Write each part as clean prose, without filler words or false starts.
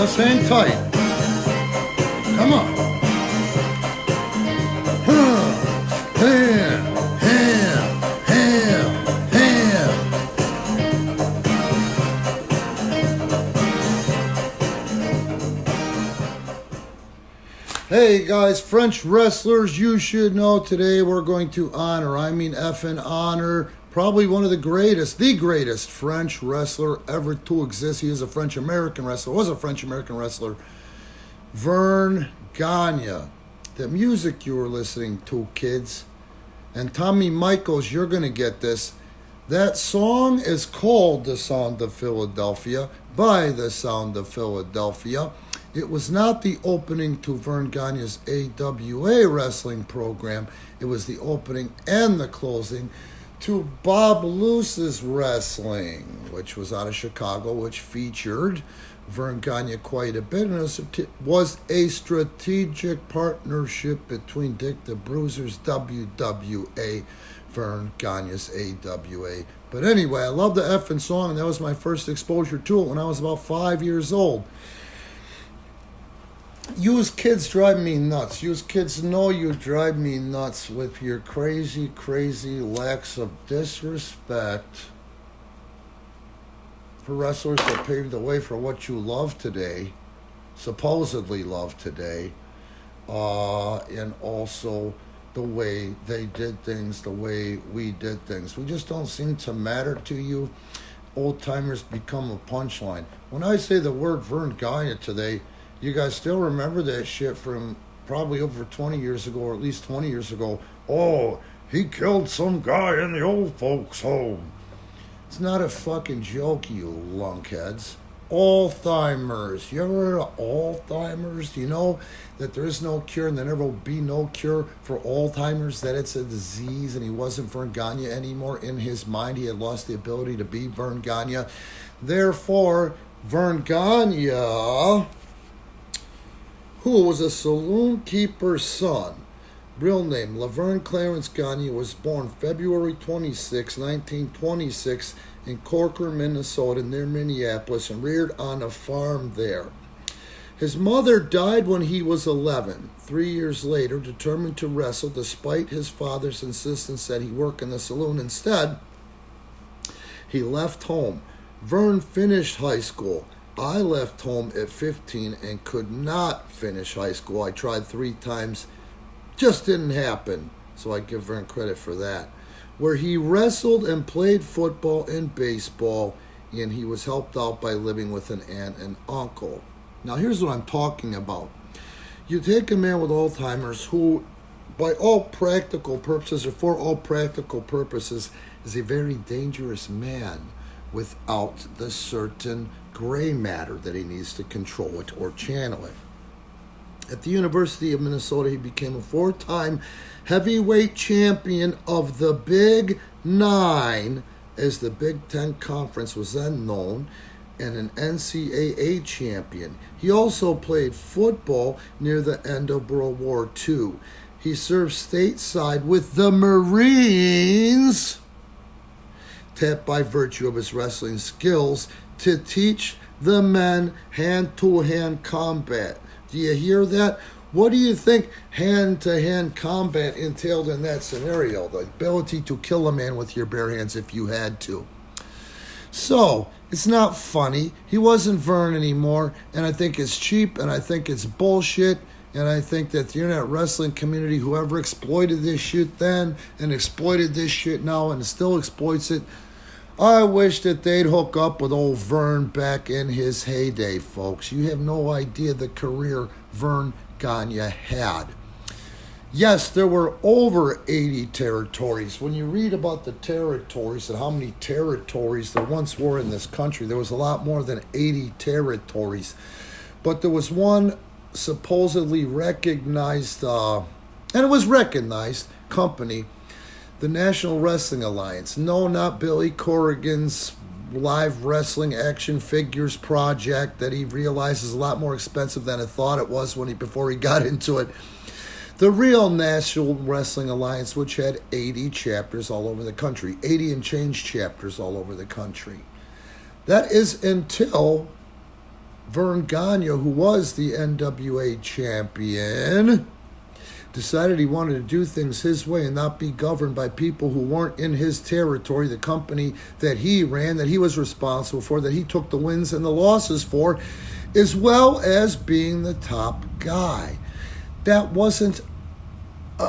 Just hang tight. Come on. Ham. Hey guys, French wrestlers, you should know today we're going to honor, effing honor, probably one of the greatest French wrestler ever to exist. He is a French-American wrestler, was a French-American wrestler, Verne Gagne. The music you were listening to, kids, and Tommy Michaels, you're going to get this. That song is called The Sound of Philadelphia by The Sound of Philadelphia. It was not the opening to Verne Gagne's AWA wrestling program. It was the opening and the closing to Bob Loose's wrestling, which was out of Chicago, which featured Verne Gagne quite a bit. And it was a strategic partnership between Dick the Bruiser's WWA, Verne Gagne's AWA. But anyway, I love the effing song, and that was my first exposure to it when I was about 5 years old. You kids drive me nuts. You kids know you drive me nuts with your crazy lacks of disrespect for wrestlers that paved the way for what you love today, supposedly love today, and also the way they did things, the way we did things. We just don't seem to matter to you. Old-timers become a punchline. When I say the word Verne Gagne today, you guys still remember that shit from probably over 20 years ago, or at least 20 years ago. Oh, he killed some guy in the old folks' home. It's not a fucking joke, you lunkheads. Alzheimer's. You ever heard of Alzheimer's? Do you know that there is no cure and there never will be no cure for Alzheimer's, that it's a disease and he wasn't Verne Gagne anymore in his mind? He had lost the ability to be Verne Gagne. Therefore, Verne Gagne, who was a saloonkeeper's son, real name LaVerne Clarence Gagne, was born February 26, 1926 in Corcoran, Minnesota, near Minneapolis, and reared on a farm there. His mother died when he was 11. 3 years later, determined to wrestle despite his father's insistence that he work in the saloon. Instead, he left home. Verne finished high school. I left home at 15 and could not finish high school. I tried 3 times, just didn't happen. So I give Verne credit for that. Where he wrestled and played football and baseball, and he was helped out by living with an aunt and uncle. Now here's what I'm talking about. You take a man with Alzheimer's who, by all practical purposes, or for all practical purposes, is a very dangerous man without the certain gray matter that he needs to control it or channel it. At the University of Minnesota, he became a 4-time heavyweight champion of the Big Nine, as the Big Ten Conference was then known, and an NCAA champion. He also played football near the end of World War II. He served stateside with the Marines, tapped by virtue of his wrestling skills to teach the men hand-to-hand combat. Do you hear that? What do you think hand-to-hand combat entailed in that scenario? The ability to kill a man with your bare hands if you had to. So, it's not funny. He wasn't Verne anymore, and I think it's cheap, and I think it's bullshit, and I think that the internet wrestling community, whoever exploited this shit then and exploited this shit now and still exploits it, I wish that they'd hook up with old Verne back in his heyday, folks. You have no idea the career Verne Gagne had. Yes, there were over 80 territories. When you read about the territories and how many territories there once were in this country, there was a lot more than 80 territories. But there was one supposedly recognized, and it was recognized, company, the National Wrestling Alliance. No, not Billy Corrigan's live wrestling action figures project that he realizes is a lot more expensive than I thought it was before he got into it. The real National Wrestling Alliance, which had 80 chapters all over the country, 80 and change chapters all over the country. That is until Verne Gagne, who was the NWA champion, decided he wanted to do things his way and not be governed by people who weren't in his territory, the company that he ran, that he was responsible for, that he took the wins and the losses for, as well as being the top guy. That wasn't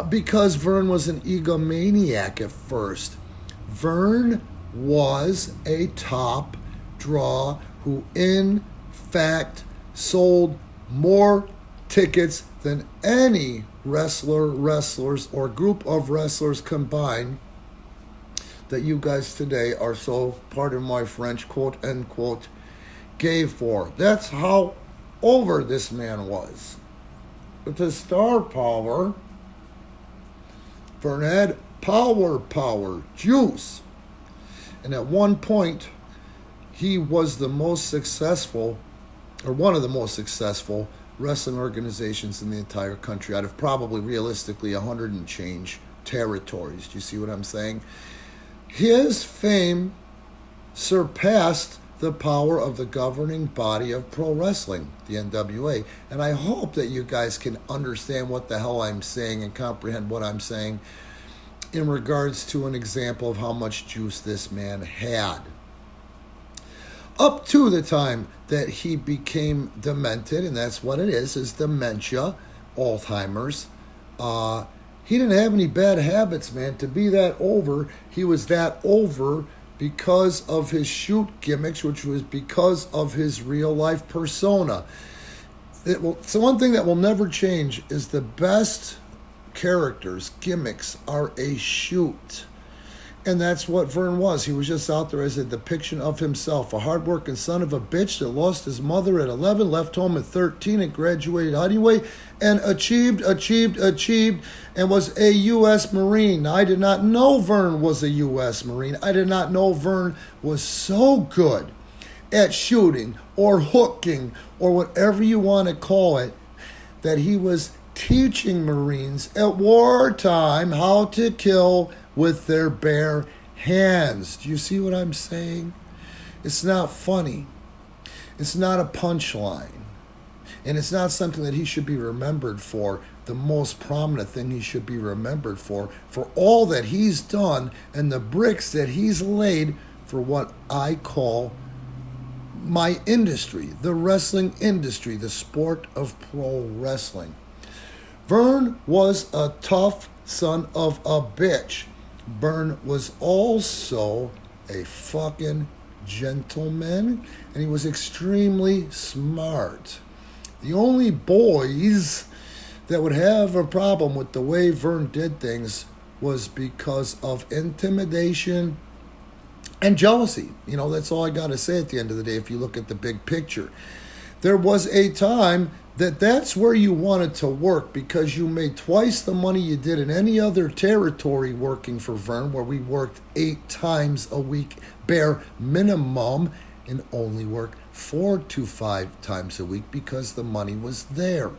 because Verne was an egomaniac at first. Verne was a top draw who, in fact, sold more tickets than any wrestlers, or group of wrestlers combined that you guys today are so, pardon my French, quote unquote, gay for. That's how over this man was. With his star power, Verne had power, juice. And at one point, he was the most successful, or one of the most successful wrestling organizations in the entire country, out of probably realistically 100 and change territories. Do you see what I'm saying? His fame surpassed the power of the governing body of pro wrestling, the NWA. And I hope that you guys can understand what the hell I'm saying and comprehend what I'm saying in regards to an example of how much juice this man had. Up to the time that he became demented, and that's what it is dementia, Alzheimer's. He didn't have any bad habits, man. To be that over, he was that over because of his shoot gimmicks, which was because of his real life persona. So one thing that will never change is the best characters, gimmicks, are a shoot. And that's what Verne was. He was just out there as a depiction of himself, a hardworking son of a bitch that lost his mother at 11, left home at 13, and graduated anyway, and achieved, and was a U.S. Marine. Now, I did not know Verne was a U.S. Marine. I did not know Verne was so good at shooting or hooking or whatever you want to call it, that he was teaching Marines at wartime how to kill with their bare hands. Do you see what I'm saying? It's not funny. It's not a punchline. And it's not something that he should be remembered for. The most prominent thing he should be remembered for all that he's done and the bricks that he's laid for what I call my industry, the wrestling industry, the sport of pro wrestling. Verne was a tough son of a bitch. Verne was also a fucking gentleman, and he was extremely smart. The only boys that would have a problem with the way Verne did things was because of intimidation and jealousy. You know, that's all I got to say at the end of the day if you look at the big picture. There was a time that's where you wanted to work because you made twice the money you did in any other territory working for Verne, where we worked 8 times a week, bare minimum, and only worked 4 to 5 times a week because the money was there.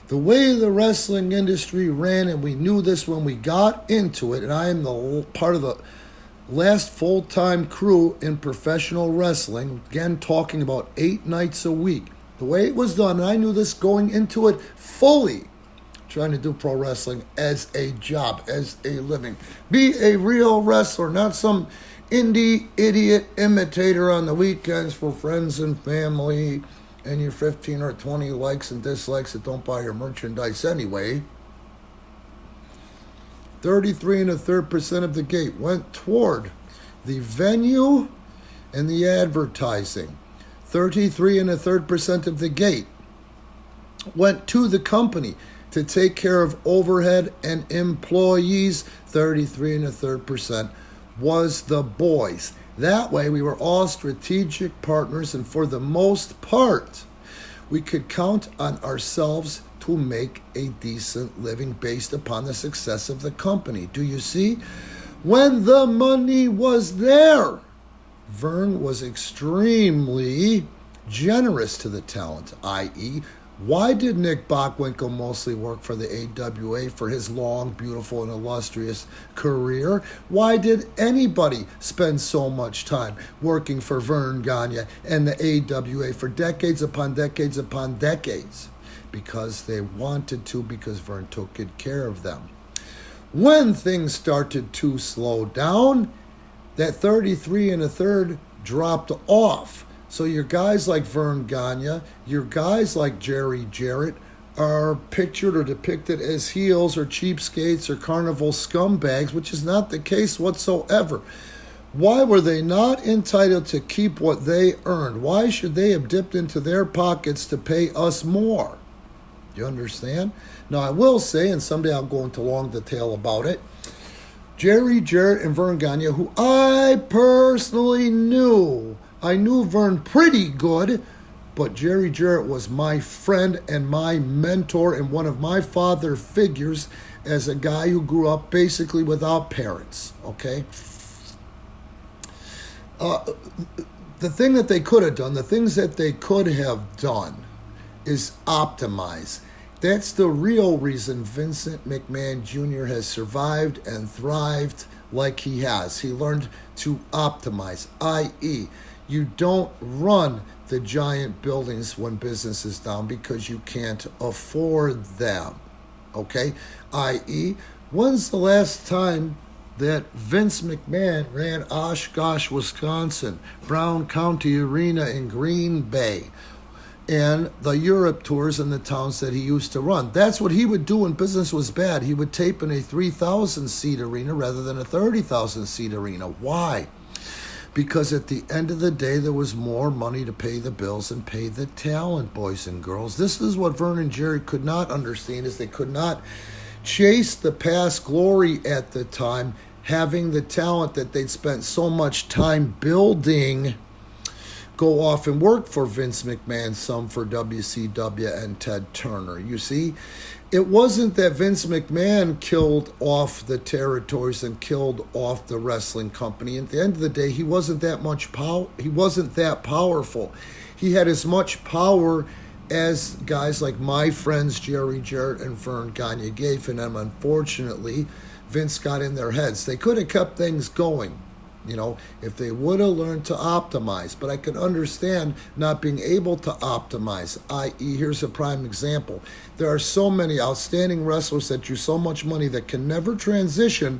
The way the wrestling industry ran, and we knew this when we got into it, and I am the part of the last full-time crew in professional wrestling, again talking about 8 nights a week. The way it was done, and I knew this going into it fully, trying to do pro wrestling as a job, as a living. Be a real wrestler, not some indie idiot imitator on the weekends for friends and family and your 15 or 20 likes and dislikes that don't buy your merchandise anyway. 33 1/3% of the gate went toward the venue and the advertising. 33 1/3% of the gate went to the company to take care of overhead and employees. 33 1/3% was the boys. That way we were all strategic partners, and for the most part, we could count on ourselves to make a decent living based upon the success of the company. Do you see? When the money was there, Verne was extremely generous to the talent, i.e., Why did Nick Bockwinkel mostly work for the AWA for his long, beautiful, and illustrious career? Why did anybody spend so much time working for Verne Gagne and the AWA for decades upon decades upon decades? Because they wanted to, because Verne took good care of them. When things started to slow down, that 33 1/3 dropped off. So your guys like Verne Gagne, your guys like Jerry Jarrett are pictured or depicted as heels or cheapskates or carnival scumbags, which is not the case whatsoever. Why were they not entitled to keep what they earned? Why should they have dipped into their pockets to pay us more? You understand? Now, I will say, and someday I'll go into long detail about it, Jerry Jarrett and Verne Gagne, who I personally knew, I knew Verne pretty good, but Jerry Jarrett was my friend and my mentor and one of my father figures as a guy who grew up basically without parents, okay? The thing that they could have done, the things that they could have done is optimize. That's the real reason Vincent McMahon Jr. has survived and thrived like he has. He learned to optimize, i.e., you don't run the giant buildings when business is down because you can't afford them, okay? I.e., when's the last time that Vince McMahon ran Oshkosh, Wisconsin, Brown County Arena in Green Bay, and the Europe tours in the towns that he used to run? That's what he would do when business was bad. He would tape in a 3,000-seat arena rather than a 30,000-seat arena. Why? Because at the end of the day, there was more money to pay the bills and pay the talent, boys and girls. This is what Verne and Jerry could not understand, is they could not chase the past glory at the time, having the talent that they'd spent so much time building go off and work for Vince McMahon, some for WCW and Ted Turner. You see, it wasn't that Vince McMahon killed off the territories and killed off the wrestling company. At the end of the day, he wasn't that much he wasn't that powerful. He had as much power as guys like my friends Jerry Jarrett and Verne Gagne gave him. Unfortunately, Vince got in their heads. They could have kept things going, if they would have learned to optimize. But I can understand not being able to optimize, i.e., here's a prime example. There are so many outstanding wrestlers that use so much money that can never transition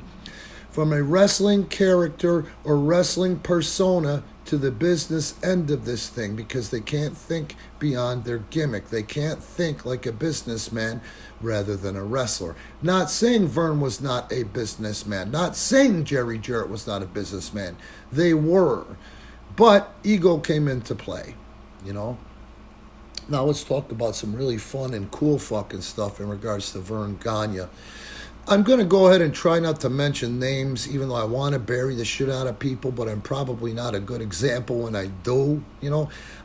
from a wrestling character or wrestling persona to the business end of this thing because they can't think beyond their gimmick. They can't think like a businessman rather than a wrestler. Not saying Verne was not a businessman. Not saying Jerry Jarrett was not a businessman. They were. But ego came into play, Now let's talk about some really fun and cool fucking stuff in regards to Verne Gagne. I'm going to go ahead and try not to mention names, even though I want to bury the shit out of people, but I'm probably not a good example when I do,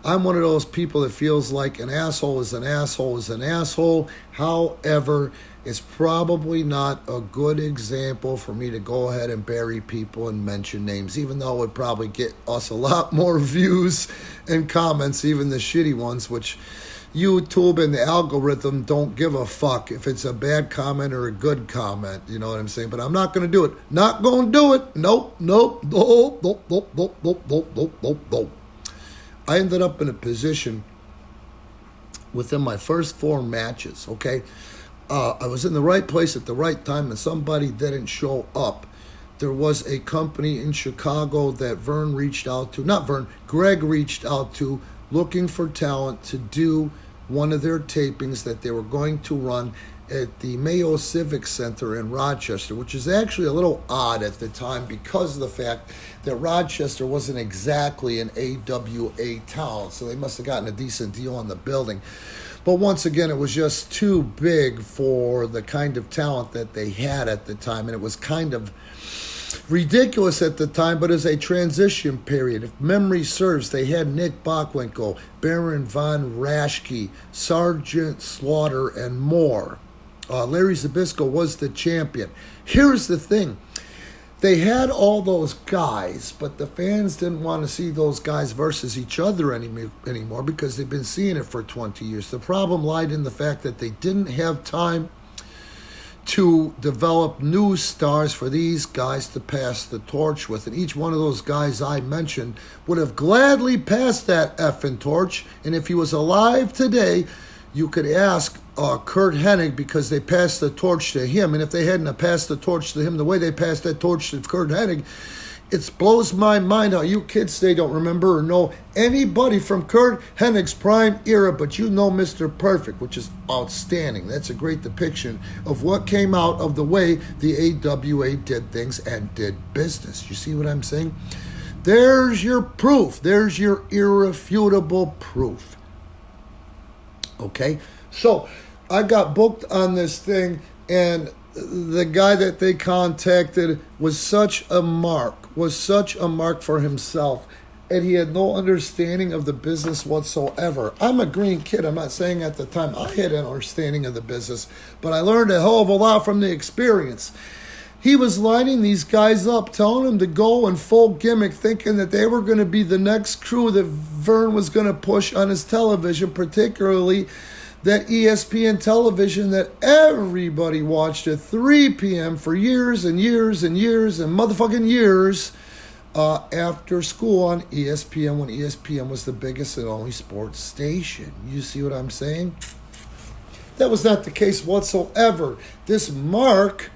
I'm one of those people that feels like an asshole is an asshole is an asshole. However, it's probably not a good example for me to go ahead and bury people and mention names, even though it would probably get us a lot more views and comments, even the shitty ones, which YouTube and the algorithm don't give a fuck if it's a bad comment or a good comment, you know what I'm saying? But I'm not going to do it. Not going to do it. Nope. I ended up in a position within my first 4 matches, okay? I was in the right place at the right time and somebody didn't show up. There was a company in Chicago that Greg reached out to looking for talent to do one of their tapings that they were going to run at the Mayo Civic Center in Rochester, which is actually a little odd at the time because of the fact that Rochester wasn't exactly an AWA town, so they must have gotten a decent deal on the building. But once again, it was just too big for the kind of talent that they had at the time, and it was kind of ridiculous at the time, but as a transition period. If memory serves, they had Nick Bockwinkel, Baron von Raschke, Sergeant Slaughter, and more. Larry Zbyszko was the champion. Here's the thing. they had all those guys, but the fans didn't want to see those guys versus each other anymore because they've been seeing it for 20 years. The problem lied in the fact that they didn't have time to develop new stars for these guys to pass the torch with. And each one of those guys I mentioned would have gladly passed that effing torch. And if he was alive today, you could ask Curt Hennig, because they passed the torch to him. And if they hadn't have passed the torch to him the way they passed that torch to Curt Hennig, it blows my mind how you kids today don't remember or know anybody from Curt Hennig's prime era, but you know Mr. Perfect, which is outstanding. That's a great depiction of what came out of the way the AWA did things and did business. You see what I'm saying? There's your proof. There's your irrefutable proof. Okay? So I got booked on this thing, and the guy that they contacted was such a mark for himself, and he had no understanding of the business whatsoever. I'm a green kid. I'm not saying at the time I had an understanding of the business, but I learned a hell of a lot from the experience. He was lining these guys up, telling them to go in full gimmick, thinking that they were going to be the next crew that Verne was going to push on his television, particularly that ESPN television that everybody watched at 3 p.m. for years and years and years and motherfucking years after school on ESPN, when ESPN was the biggest and only sports station. You see what I'm saying? That was not the case whatsoever. This Mark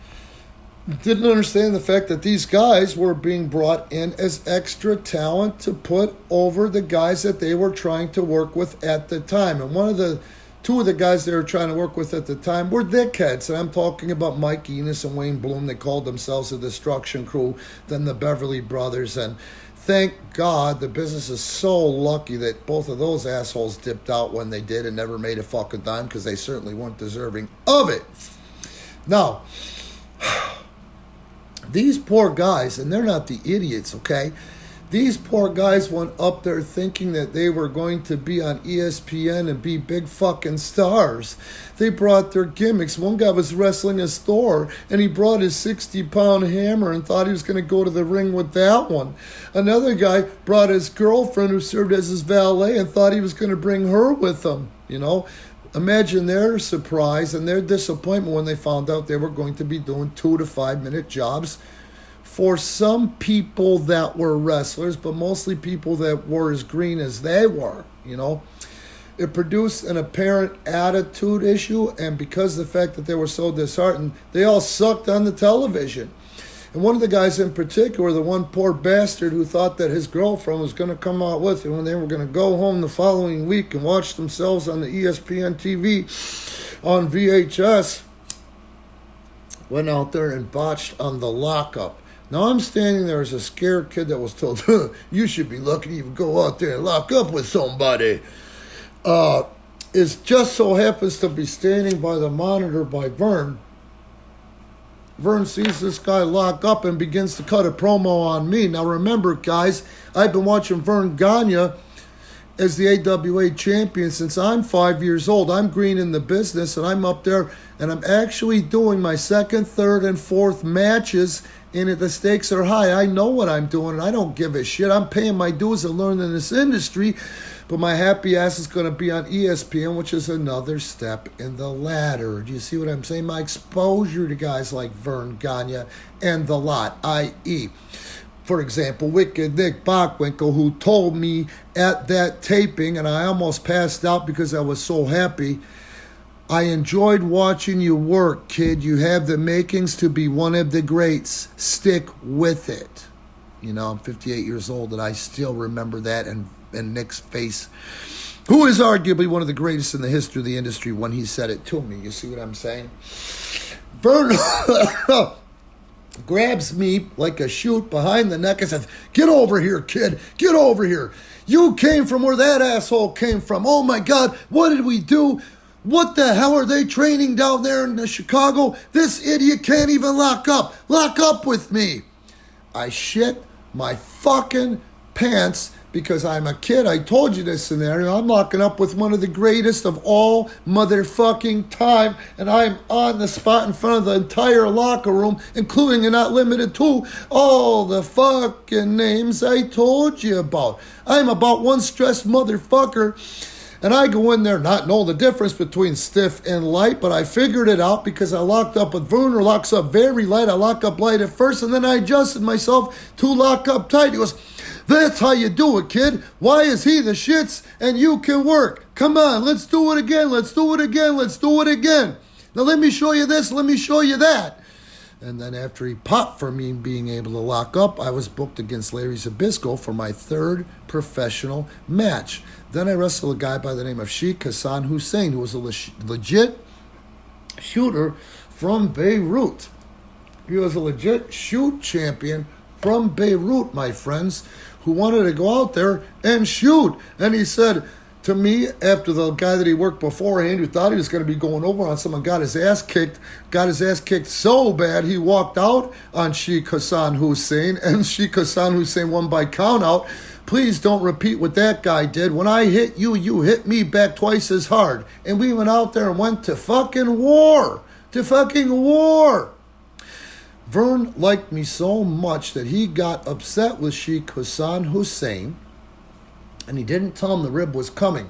didn't understand the fact that these guys were being brought in as extra talent to put over the guys that they were trying to work with at the time. And two of the guys they were trying to work with at the time were dickheads. And I'm talking about Mike Enos and Wayne Bloom. They called themselves the Destruction Crew, then the Beverly Brothers. And thank God the business is so lucky that both of those assholes dipped out when they did and never made a fucking dime, because they certainly weren't deserving of it. Now, these poor guys, and they're not the idiots, okay? These poor guys went up there thinking that they were going to be on ESPN and be big fucking stars. They brought their gimmicks. One guy was wrestling his Thor, and he brought his 60-pound hammer and thought he was going to go to the ring with that one. Another guy brought his girlfriend, who served as his valet, and thought he was going to bring her with him, you know? Imagine their surprise and their disappointment when they found out they were going to be doing 2 to 5 minute jobs for some people that were wrestlers, but mostly people that were as green as they were, you know. It produced an apparent attitude issue, and because of the fact that they were so disheartened, they all sucked on the television. And one of the guys in particular, the one poor bastard who thought that his girlfriend was going to come out with him and they were going to go home the following week and watch themselves on the ESPN TV on VHS, went out there and botched on the lockup. Now I'm standing there as a scared kid that was told, you should be lucky to even go out there and lock up with somebody. It just so happens to be standing by the monitor by Verne. Verne sees this guy lock up and begins to cut a promo on me. Now remember, guys, I've been watching Verne Gagne as the AWA champion since I'm 5 years old. I'm green in the business, and I'm up there, and I'm actually doing my second, third, and fourth matches, and the stakes are high. I know what I'm doing, and I don't give a shit. I'm paying my dues and learning this industry, but my happy ass is going to be on ESPN, which is another step in the ladder. Do you see what I'm saying? My exposure to guys like Verne Gagne and the lot, i.e., for example, Wicked Nick Bockwinkel, who told me at that taping, and I almost passed out because I was so happy, I enjoyed watching you work, kid. You have the makings to be one of the greats. Stick with it. You know, I'm 58 years old, and I still remember that, and Nick's face, who is arguably one of the greatest in the history of the industry, when he said it to me. You see what I'm saying? Verne grabs me like a shoot behind the neck and says, get over here, kid. Get over here. You came from where that asshole came from. Oh, my God. What did we do? What the hell are they training down there in Chicago? This idiot can't even lock up. Lock up with me. I shit my fucking pants because I'm a kid. I told you this scenario. I'm locking up with one of the greatest of all motherfucking time, and I'm on the spot in front of the entire locker room, including and not limited to all the fucking names I told you about. I'm about one stressed motherfucker. And I go in there not knowing the difference between stiff and light, but I figured it out because I locked up with Werner, locks up very light. I lock up light at first, and then I adjusted myself to lock up tight. He goes, that's how you do it, kid. Why is he the shits and you can work? Come on, let's do it again. Let's do it again. Let's do it again. Now let me show you this. Let me show you that. And then after he popped for me being able to lock up, I was booked against Larry Zbyszko for my third professional match. Then I wrestled a guy by the name of Sheikh Hassan Hussein, who was a legit shooter from Beirut. He was a legit shoot champion from Beirut, my friends, who wanted to go out there and shoot. And he said to me, after the guy that he worked beforehand, who thought he was going to be going over on someone, got his ass kicked so bad he walked out on Sheikh Hassan Hussein, and Sheikh Hassan Hussein won by count out. Please don't repeat what that guy did. When I hit you, you hit me back twice as hard. And we went out there and went to fucking war. Verne liked me so much that he got upset with Sheikh Hassan Hussein, and he didn't tell him the rib was coming.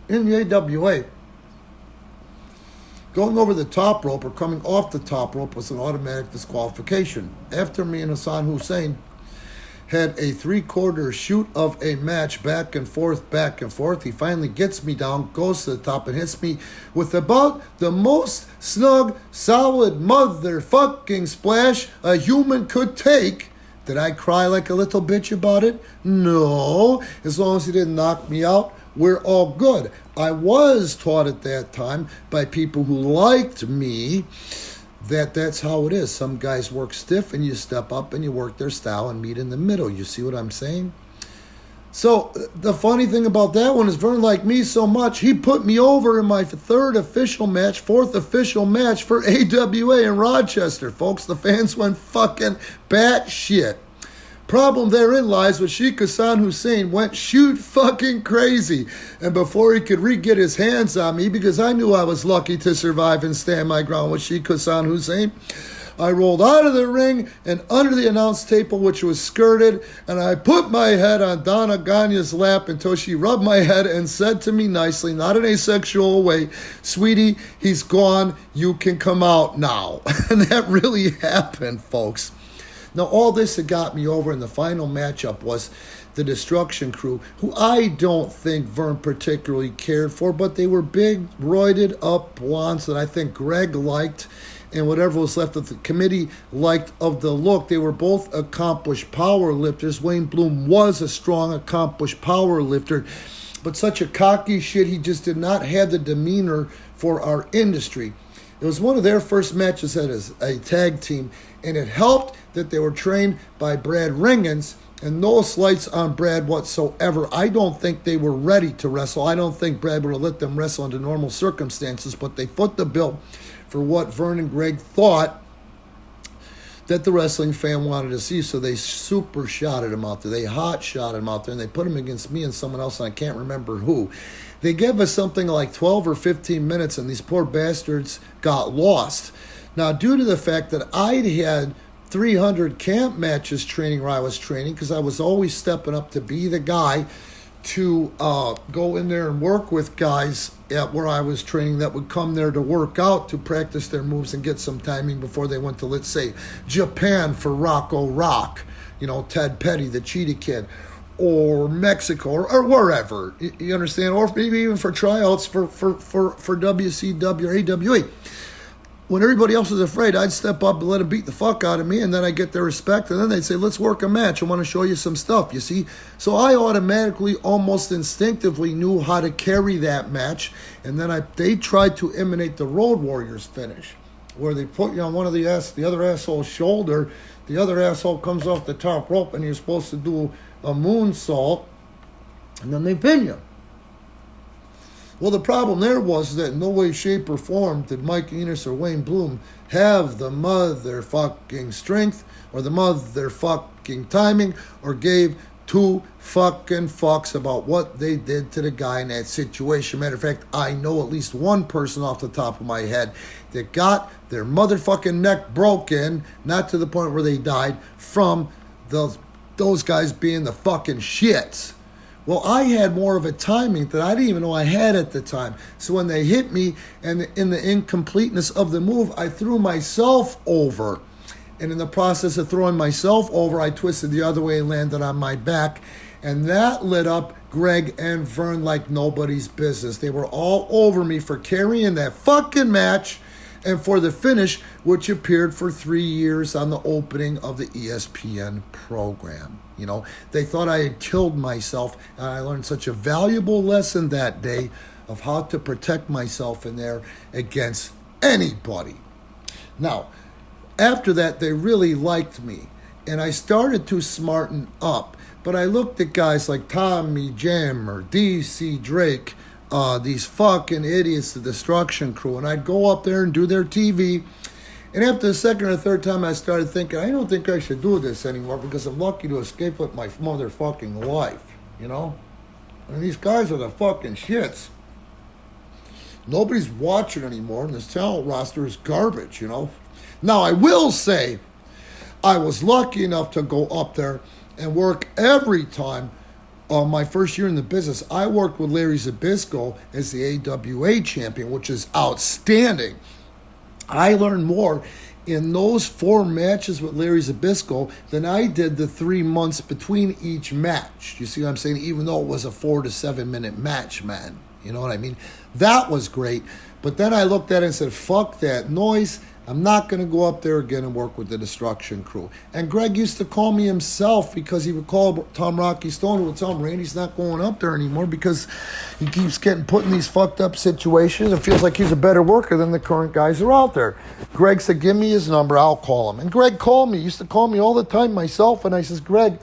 In the AWA, going over the top rope or coming off the top rope was an automatic disqualification. After me and Hassan Hussein had a 3/4 shoot of a match, back and forth, he finally gets me down, goes to the top, and hits me with about the most snug, solid motherfucking splash a human could take. Did I cry like a little bitch about it? No. As long as he didn't knock me out, we're all good. I was taught at that time by people who liked me that's how it is. Some guys work stiff and you step up and you work their style and meet in the middle. You see what I'm saying? So the funny thing about that one is Verne liked me so much, he put me over in my fourth official match for AWA in Rochester. Folks, the fans went fucking batshit. Problem therein lies with Sheikh Hassan Hussein went shoot fucking crazy. And before he could get his hands on me, because I knew I was lucky to survive and stand my ground with Sheikh Hassan Hussein, I rolled out of the ring and under the announce table, which was skirted, and I put my head on Donna Gagne's lap until she rubbed my head and said to me nicely, not in a sexual way, sweetie, he's gone, you can come out now. And that really happened, folks. Now, all this had got me over, and the final matchup was the Destruction Crew, who I don't think Verne particularly cared for, but they were big, roided up blondes that I think Greg liked, and whatever was left of the committee liked of the look. They were both accomplished power lifters. Wayne Bloom was a strong, accomplished power lifter, but such a cocky shit, he just did not have the demeanor for our industry. It was one of their first matches as a tag team, and it helped that they were trained by Brad Ringens, and no slights on Brad whatsoever. I don't think they were ready to wrestle. I don't think Brad would have let them wrestle under normal circumstances, but they put the bill for what Verne and Greg thought that the wrestling fan wanted to see, so they super shotted him out there. They hot shot him out there, and they put him against me and someone else, and I can't remember who. They gave us something like 12 or 15 minutes, and these poor bastards got lost. Now, due to the fact that I'd had 300 camp matches training where I was training, because I was always stepping up to be the guy to go in there and work with guys at where I was training that would come there to work out, to practice their moves and get some timing before they went to, let's say, Japan for Rocco Rock, Ted Petty, the Cheetah Kid, or Mexico, or wherever, you understand, or maybe even for tryouts for WCW or AWA. When everybody else was afraid, I'd step up and let them beat the fuck out of me, and then I'd get their respect, and then they'd say, let's work a match. I want to show you some stuff, you see? So I automatically, almost instinctively knew how to carry that match, and then they tried to imitate the Road Warriors finish, where they put you on one of the other asshole's shoulder, the other asshole comes off the top rope, and you're supposed to do a moonsault, and then they pin you. Well, the problem there was that in no way, shape, or form did Mike Enos or Wayne Bloom have the motherfucking strength or the motherfucking timing or gave two fucking fucks about what they did to the guy in that situation. Matter of fact, I know at least one person off the top of my head that got their motherfucking neck broken, not to the point where they died, from those guys being the fucking shits. Well, I had more of a timing that I didn't even know I had at the time. So when they hit me, and in the incompleteness of the move, I threw myself over. And in the process of throwing myself over, I twisted the other way and landed on my back. And that lit up Greg and Verne like nobody's business. They were all over me for carrying that fucking match and for the finish, which appeared for 3 years on the opening of the ESPN program. You know, they thought I had killed myself, and I learned such a valuable lesson that day of how to protect myself in there against anybody. Now, after that, they really liked me, and I started to smarten up. But I looked at guys like Tommy Jammer, DC Drake, these fucking idiots, the Destruction Crew, and I'd go up there and do their TV. And after the second or third time, I started thinking, I don't think I should do this anymore because I'm lucky to escape with my motherfucking life, you know? And these guys are the fucking shits. Nobody's watching anymore, and this talent roster is garbage, you know? Now, I will say, I was lucky enough to go up there and work every time. My first year in the business, I worked with Larry Zbyszko as the AWA champion, which is outstanding. I learned more in those 4 matches with Larry Zbyszko than I did the 3 months between each match. You see what I'm saying? Even though it was a 4 to 7 minute match, man. You know what I mean? That was great. But then I looked at it and said, fuck that noise. I'm not going to go up there again and work with the Destruction Crew. And Greg used to call me himself because he would call Tom Rocky Stone and would tell him, Randy's not going up there anymore because he keeps getting put in these fucked up situations and feels like he's a better worker than the current guys who are out there. Greg said, give me his number, I'll call him. And Greg called me, used to call me all the time myself. And I says, Greg,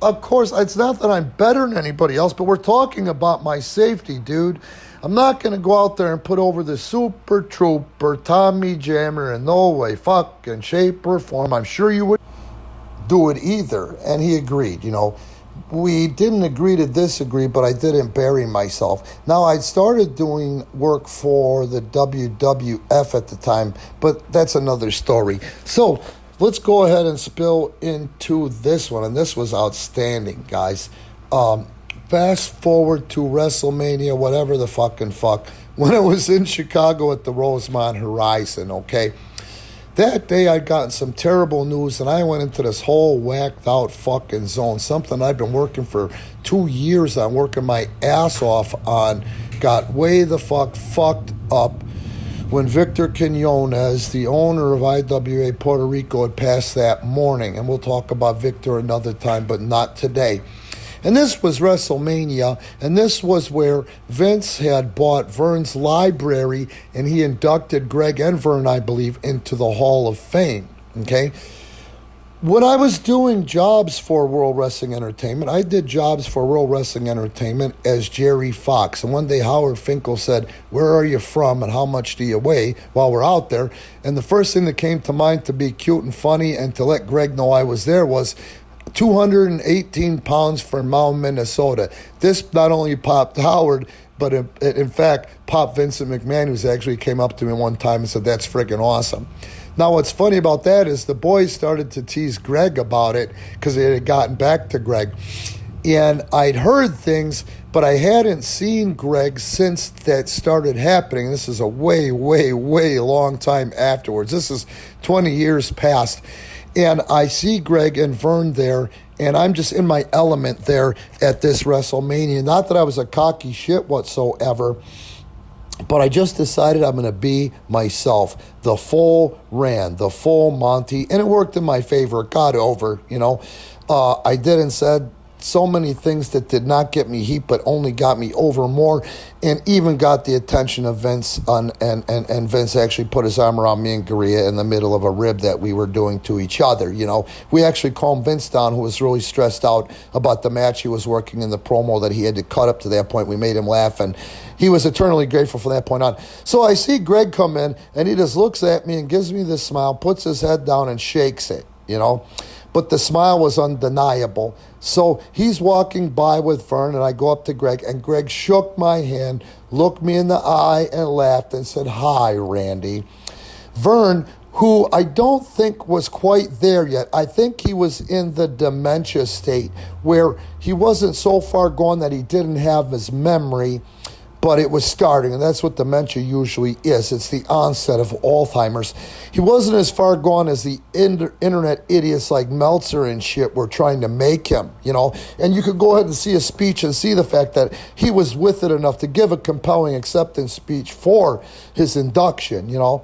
of course, it's not that I'm better than anybody else, but we're talking about my safety, dude. I'm not going to go out there and put over the super trooper Tommy Jammer in no way, fucking shape or form. I'm sure you would do it either. And he agreed, you know. We didn't agree to disagree, but I didn't bury myself. Now, I'd started doing work for the WWF at the time, but that's another story. So let's go ahead and spill into this one. And this was outstanding, guys. Fast forward to WrestleMania, whatever the fucking fuck, when it was in Chicago at the Rosemont Horizon, okay? That day I'd gotten some terrible news, and I went into this whole whacked out fucking zone, something I've been working for 2 years on, working my ass off on, got way the fuck fucked up when Victor Quinones, the owner of IWA Puerto Rico, had passed that morning. And we'll talk about Victor another time, but not today. And this was WrestleMania, and this was where Vince had bought Verne's library, and he inducted Greg and Verne, I believe, into the Hall of Fame, okay? When I was doing jobs for World Wrestling Entertainment, I did jobs for World Wrestling Entertainment as Jerry Fox. And one day Howard Finkel said, where are you from and how much do you weigh while we're out there? And the first thing that came to mind to be cute and funny and to let Greg know I was there was 218 pounds for Mound, Minnesota. This not only popped Howard, but in fact, popped Vincent McMahon, who's actually came up to me one time and said, that's freaking awesome. Now, what's funny about that is the boys started to tease Greg about it because they had gotten back to Greg. And I'd heard things, but I hadn't seen Greg since that started happening. This is a way, way, way long time afterwards. This is 20 years past. And I see Greg and Verne there, and I'm just in my element there at this WrestleMania. Not that I was a cocky shit whatsoever, but I just decided I'm going to be myself. The full Rand, the full Monty, and it worked in my favor. It got over, you know. I did and said so many things that did not get me heat, but only got me over more, and even got the attention of Vince. And Vince actually put his arm around me and Gurria in the middle of a rib that we were doing to each other. You know, we actually calmed Vince down, who was really stressed out about the match he was working in, the promo that he had to cut up to that point. We made him laugh, and he was eternally grateful from that point on. So I see Greg come in, and he just looks at me and gives me this smile, puts his head down and shakes it, you know. but the smile was undeniable. So he's walking by with Verne, and I go up to Greg, and Greg shook my hand, looked me in the eye, and laughed and said, "Hi, Randy." Verne, who I don't think was quite there yet. I think he was in the dementia state where he wasn't so far gone that he didn't have his memory, but it was starting, and that's what dementia usually is. It's the onset of Alzheimer's. He wasn't as far gone as the internet idiots like Meltzer and shit were trying to make him, you know. And you could go ahead and see a speech and see the fact that he was with it enough to give a compelling acceptance speech for his induction, you know.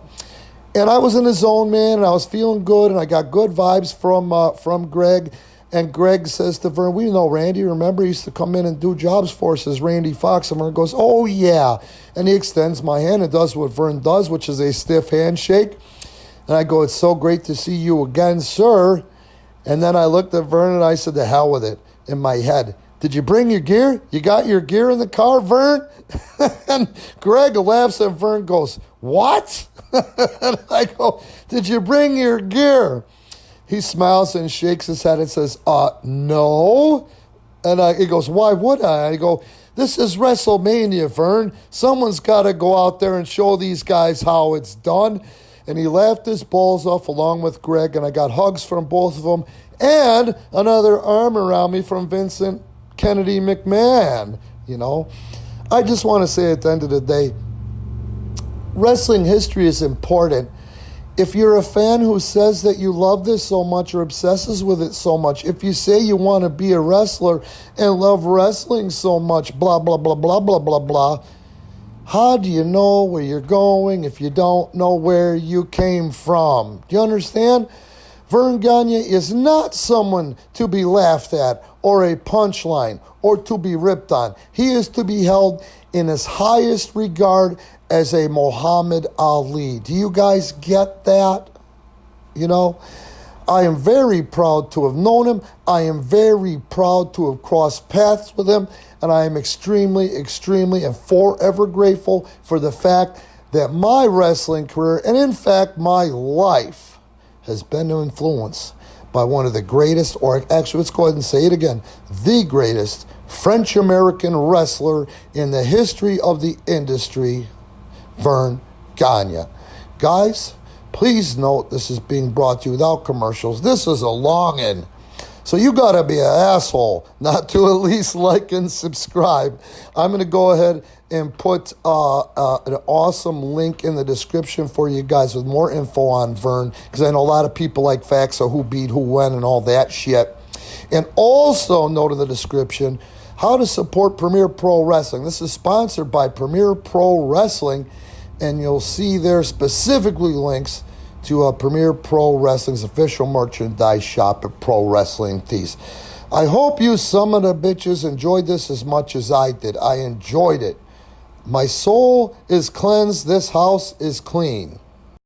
And I was in the zone, man, and I was feeling good, and I got good vibes from Greg. And Greg says to Verne, "We know Randy. Remember, he used to come in and do jobs for us as Randy Fox." And Verne goes, "Oh, yeah." And he extends my hand and does what Verne does, which is a stiff handshake. And I go, "It's so great to see you again, sir." And then I looked at Verne and I said, "The hell with it," in my head. "Did you bring your gear? You got your gear in the car, Verne?" And Greg laughs and Verne goes, "What?" And I go, "Did you bring your gear?" He smiles and shakes his head and says, "No." And he goes, "Why would I?" I go, "This is WrestleMania, Verne. Someone's got to go out there and show these guys how it's done." And he laughed his balls off along with Greg, and I got hugs from both of them and another arm around me from Vincent Kennedy McMahon, you know. I just want to say at the end of the day, wrestling history is important. If you're a fan who says that you love this so much or obsesses with it so much, if you say you want to be a wrestler and love wrestling so much, blah, blah, blah, blah, blah, blah, blah, how do you know where you're going if you don't know where you came from? Do you understand? Verne Gagne is not someone to be laughed at or a punchline or to be ripped on. He is to be held in his highest regard as a Muhammad Ali. Do you guys get that? You know, I am very proud to have known him. I am very proud to have crossed paths with him. And I am extremely, extremely and forever grateful for the fact that my wrestling career, and in fact my life, has been influenced by one of the greatest, or actually let's go ahead and say it again, the greatest French-American wrestler in the history of the industry, Verne Gagne. Guys, please note this is being brought to you without commercials. This is a long-in. So you got to be an asshole not to at least like and subscribe. I'm going to go ahead and put an awesome link in the description for you guys with more info on Verne, because I know a lot of people like facts of who beat who when and all that shit. And also note in the description how to support Premier Pro Wrestling. This is sponsored by Premier Pro Wrestling, and you'll see there specifically links to Premier Pro Wrestling's official merchandise shop at Pro Wrestling Tees. I hope you some of the bitches enjoyed this as much as I did. I enjoyed it. My soul is cleansed. This house is clean.